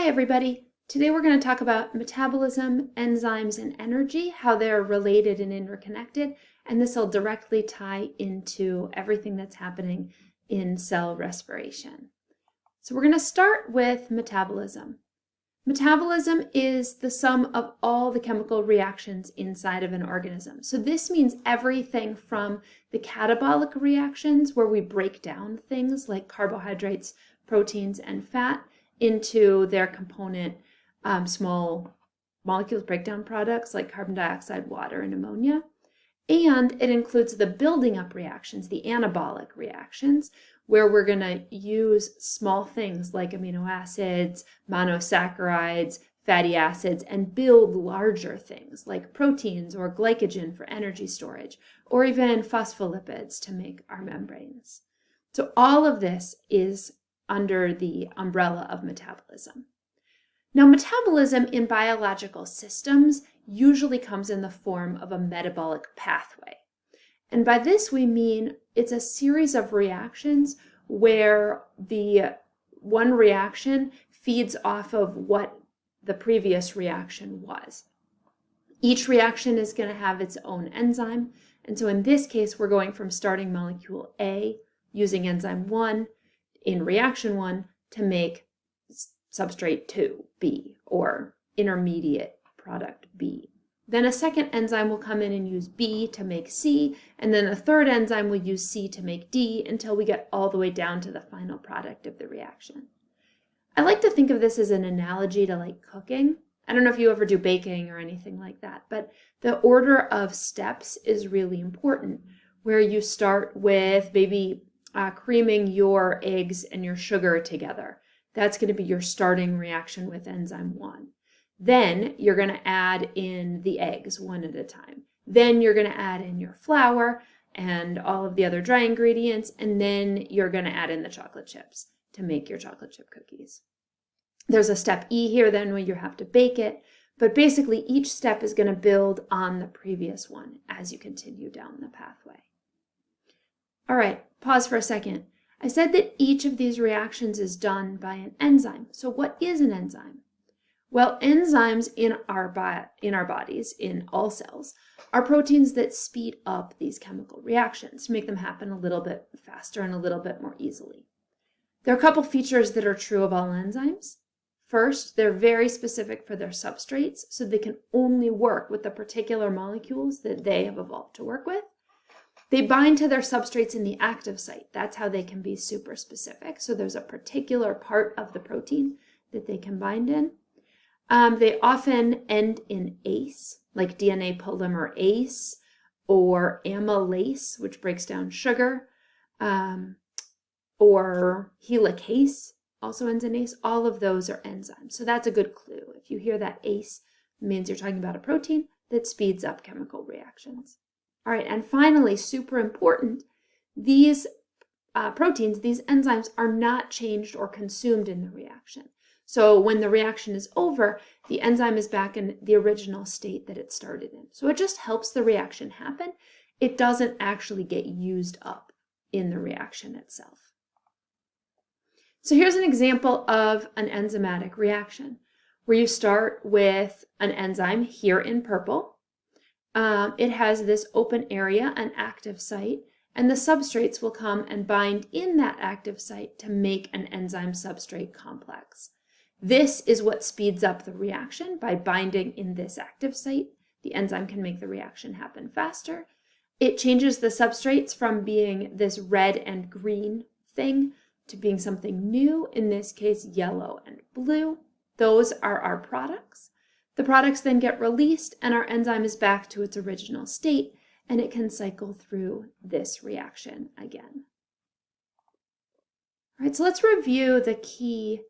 Hi everybody! Today we're going to talk about metabolism, enzymes, and energy, how they're related and interconnected, and this will directly tie into everything that's happening in cell respiration. So we're going to start with metabolism. Metabolism is the sum of all the chemical reactions inside of an organism. So this means everything from the catabolic reactions, where we break down things like carbohydrates, proteins, and fat, into their component small molecules breakdown products like carbon dioxide, water, and ammonia. And it includes the building up reactions, the anabolic reactions, where we're going to use small things like amino acids, monosaccharides, fatty acids, and build larger things like proteins or glycogen for energy storage, or even phospholipids to make our membranes. So all of this is under the umbrella of metabolism. Now, metabolism in biological systems usually comes in the form of a metabolic pathway. And by this we mean it's a series of reactions where the one reaction feeds off of what the previous reaction was. Each reaction is going to have its own enzyme. And so in this case, we're going from starting molecule A using enzyme 1 in reaction 1 to make substrate 2, B, or intermediate product B. Then a second enzyme will come in and use B to make C, and then a third enzyme will use C to make D until we get all the way down to the final product of the reaction. I like to think of this as an analogy to like cooking. I don't know if you ever do baking or anything like that, but the order of steps is really important, where you start with maybe creaming your eggs and your sugar together. That's going to be your starting reaction with enzyme 1. Then you're going to add in the eggs one at a time. Then you're going to add in your flour and all of the other dry ingredients, and then you're going to add in the chocolate chips to make your chocolate chip cookies. There's a step E here then where you have to bake it, but basically each step is going to build on the previous one as you continue down the pathway. All right, pause for a second. I said that each of these reactions is done by an enzyme. So what is an enzyme? Well, enzymes in our bodies, in all cells, are proteins that speed up these chemical reactions to make them happen a little bit faster and a little bit more easily. There are a couple features that are true of all enzymes. First, they're very specific for their substrates, so they can only work with the particular molecules that they have evolved to work with. They bind to their substrates in the active site. That's how they can be super specific. So there's a particular part of the protein that they can bind in. They often end in ase, like DNA polymerase or amylase, which breaks down sugar, or helicase also ends in ase. All of those are enzymes. So that's a good clue. If you hear that ase, it means you're talking about a protein that speeds up chemical reactions. All right, and finally, super important, these proteins, these enzymes are not changed or consumed in the reaction. So when the reaction is over, the enzyme is back in the original state that it started in. So it just helps the reaction happen. It doesn't actually get used up in the reaction itself. So here's an example of an enzymatic reaction where you start with an enzyme here in purple. It has this open area, an active site, and the substrates will come and bind in that active site to make an enzyme substrate complex. This is what speeds up the reaction by binding in this active site. The enzyme can make the reaction happen faster. It changes the substrates from being this red and green thing to being something new, in this case yellow and blue. Those are our products. The products then get released and our enzyme is back to its original state and it can cycle through this reaction again. All right, so let's review the key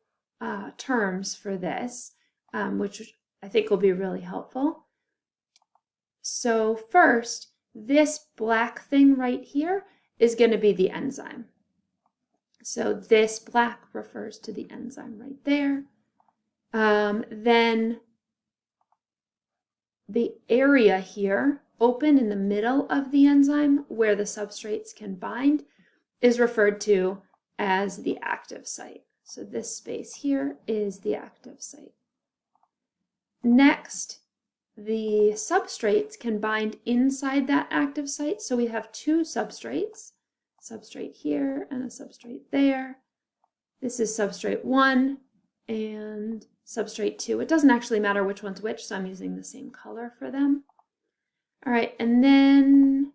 terms for this, which I think will be really helpful. So first, this black thing right here is going to be the enzyme. So this black refers to the enzyme right there. Then the area here, open in the middle of the enzyme where the substrates can bind, is referred to as the active site. So this space here is the active site. Next, the substrates can bind inside that active site. So we have two substrates, substrate here and a substrate there. This is substrate 1 and substrate 2. It doesn't actually matter which one's which, so I'm using the same color for them. All right, and then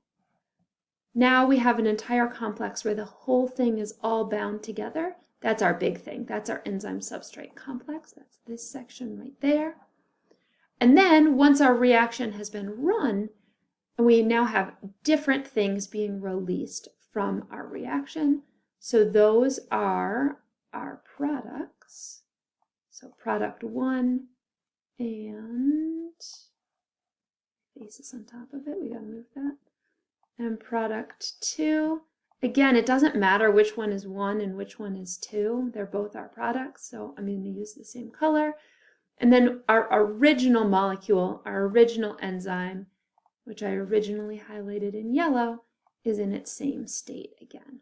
now we have an entire complex where the whole thing is all bound together. That's our big thing. That's our enzyme substrate complex. That's this section right there. And then once our reaction has been run, we now have different things being released from our reaction. So those are our products. So product 1 and basis on top of it. We gotta move that. And product 2. Again, it doesn't matter which one is 1 and which one is 2. They're both our products, so I'm going to use the same color. And then our original molecule, our original enzyme, which I originally highlighted in yellow, is in its same state again.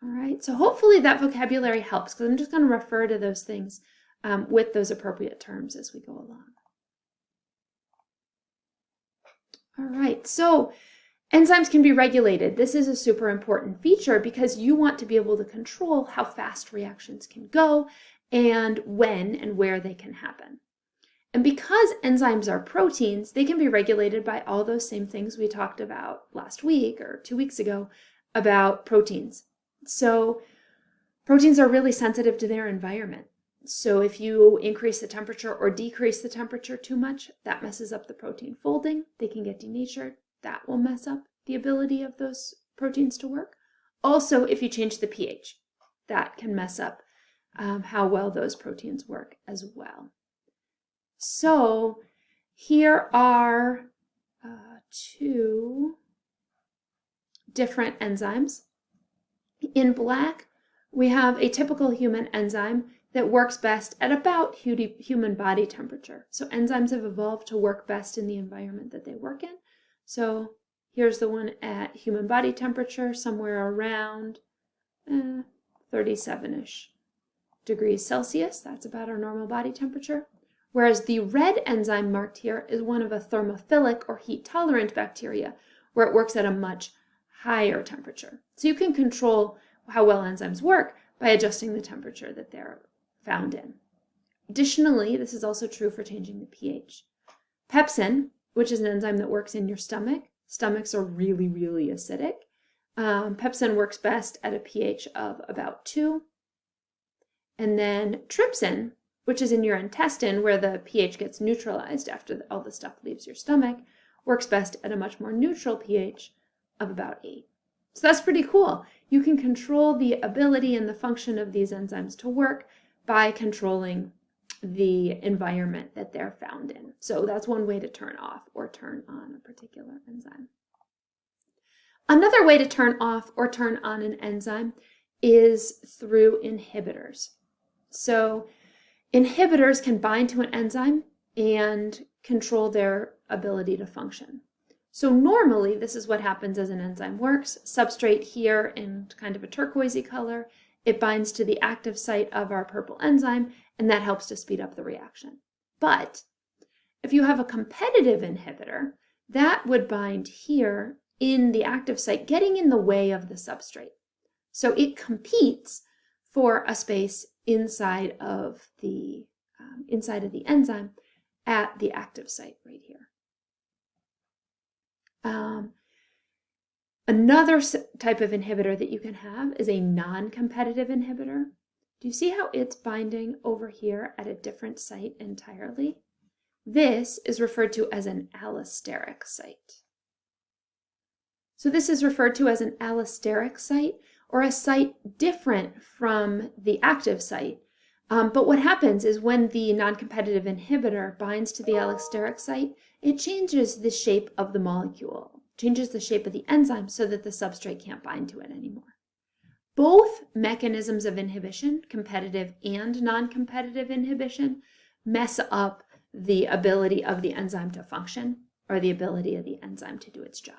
All right, so hopefully that vocabulary helps, because I'm just going to refer to those things with those appropriate terms as we go along. All right, so enzymes can be regulated. This is a super important feature because you want to be able to control how fast reactions can go and when and where they can happen. And because enzymes are proteins, they can be regulated by all those same things we talked about last week or 2 weeks ago about proteins. So proteins are really sensitive to their environment. So if you increase the temperature or decrease the temperature too much, that messes up the protein folding. They can get denatured. That will mess up the ability of those proteins to work. Also, if you change the pH, that can mess up how well those proteins work as well. So here are 2 different enzymes. In black, we have a typical human enzyme that works best at about human body temperature. So enzymes have evolved to work best in the environment that they work in. So here's the one at human body temperature, somewhere around 37-ish degrees Celsius. That's about our normal body temperature. Whereas the red enzyme marked here is one of a thermophilic or heat-tolerant bacteria, where it works at a much higher temperature. So you can control how well enzymes work by adjusting the temperature that they're found in. Additionally, this is also true for changing the pH. Pepsin, which is an enzyme that works in your stomach. Stomachs are really, really acidic. Pepsin works best at a pH of about 2. And then trypsin, which is in your intestine where the pH gets neutralized after all the stuff leaves your stomach, works best at a much more neutral pH of about 8. So that's pretty cool. You can control the ability and the function of these enzymes to work by controlling the environment that they're found in. So that's one way to turn off or turn on a particular enzyme. Another way to turn off or turn on an enzyme is through inhibitors. So inhibitors can bind to an enzyme and control their ability to function. So normally this is what happens as an enzyme works. Substrate here in kind of a turquoisey color. It binds to the active site of our purple enzyme, and that helps to speed up the reaction. But if you have a competitive inhibitor, that would bind here in the active site, getting in the way of the substrate. So it competes for a space inside of the enzyme at the active site right here. Another type of inhibitor that you can have is a non-competitive inhibitor. Do you see how it's binding over here at a different site entirely? This is referred to as an allosteric site. So this is referred to as an allosteric site, or a site different from the active site. But what happens is when the non-competitive inhibitor binds to the allosteric site, it changes the shape of the molecule, changes the shape of the enzyme so that the substrate can't bind to it anymore. Both mechanisms of inhibition, competitive and non-competitive inhibition, mess up the ability of the enzyme to function or the ability of the enzyme to do its job.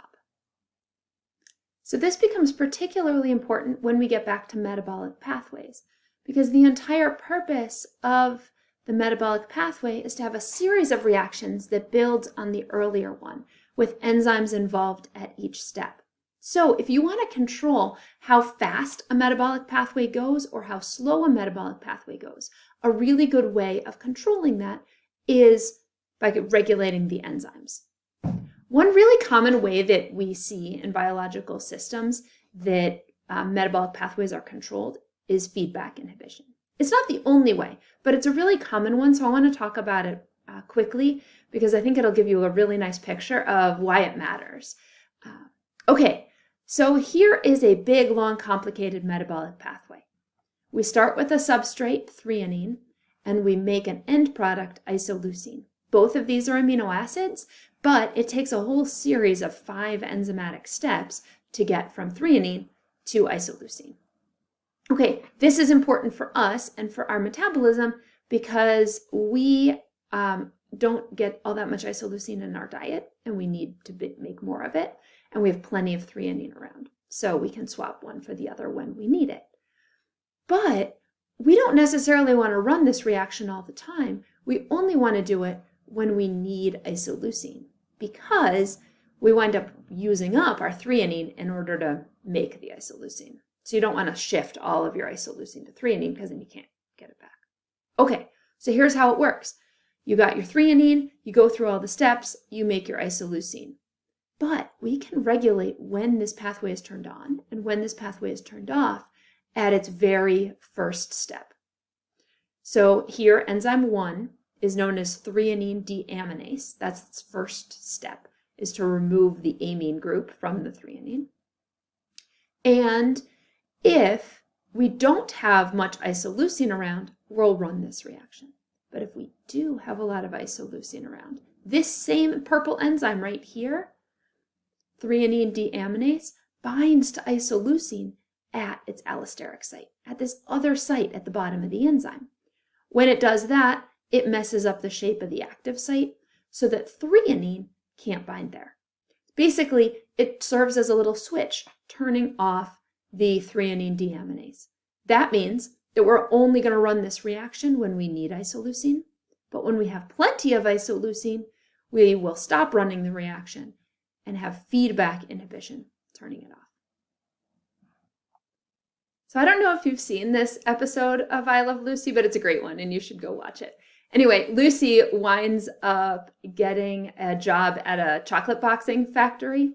So this becomes particularly important when we get back to metabolic pathways, because the entire purpose of the metabolic pathway is to have a series of reactions that builds on the earlier one, with enzymes involved at each step. So if you want to control how fast a metabolic pathway goes or how slow a metabolic pathway goes, a really good way of controlling that is by regulating the enzymes. One really common way that we see in biological systems that metabolic pathways are controlled is feedback inhibition. It's not the only way, but it's a really common one, so I want to talk about it quickly because I think it'll give you a really nice picture of why it matters. Okay, so here is a big, long, complicated metabolic pathway. We start with a substrate, threonine, and we make an end product, isoleucine. Both of these are amino acids, but it takes a whole series of 5 enzymatic steps to get from threonine to isoleucine. Okay, this is important for us and for our metabolism because we don't get all that much isoleucine in our diet, and we need to make more of it, and we have plenty of threonine around, so we can swap one for the other when we need it. But we don't necessarily want to run this reaction all the time. We only want to do it when we need isoleucine, because we wind up using up our threonine in order to make the isoleucine. So you don't want to shift all of your isoleucine to threonine because then you can't get it back. Okay, so here's how it works. You got your threonine, you go through all the steps, you make your isoleucine. But we can regulate when this pathway is turned on and when this pathway is turned off at its very first step. So here, enzyme 1 is known as threonine deaminase. That's its first step, is to remove the amine group from the threonine. And if we don't have much isoleucine around, we'll run this reaction. But if we do have a lot of isoleucine around, this same purple enzyme right here, threonine deaminase, binds to isoleucine at its allosteric site, at this other site at the bottom of the enzyme. When it does that, it messes up the shape of the active site so that threonine can't bind there. Basically, it serves as a little switch, turning off the threonine deaminase. That means that we're only going to run this reaction when we need isoleucine, but when we have plenty of isoleucine, we will stop running the reaction and have feedback inhibition, turning it off. So I don't know if you've seen this episode of I Love Lucy, but it's a great one and you should go watch it. Anyway, Lucy winds up getting a job at a chocolate boxing factory.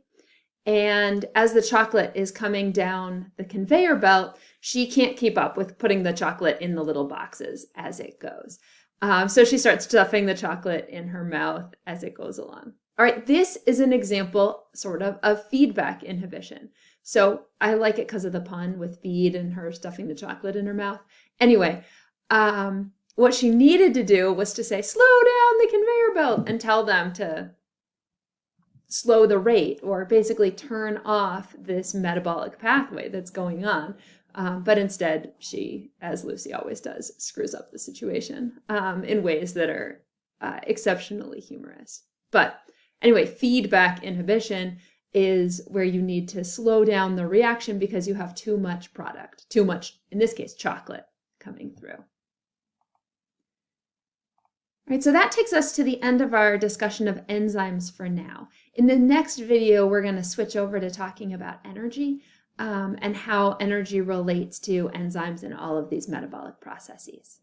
And as the chocolate is coming down the conveyor belt, she can't keep up with putting the chocolate in the little boxes as it goes. So she starts stuffing the chocolate in her mouth as it goes along. All right, this is an example, sort of feedback inhibition. So I like it because of the pun with feed and her stuffing the chocolate in her mouth. Anyway, what she needed to do was to say, slow down the conveyor belt, and tell them to slow the rate, or basically turn off this metabolic pathway that's going on. But instead, she, as Lucy always does, screws up the situation in ways that are exceptionally humorous. But anyway, feedback inhibition is where you need to slow down the reaction because you have too much product, too much, in this case, chocolate coming through. All right, so that takes us to the end of our discussion of enzymes for now. In the next video, we're going to switch over to talking about energy and how energy relates to enzymes in all of these metabolic processes.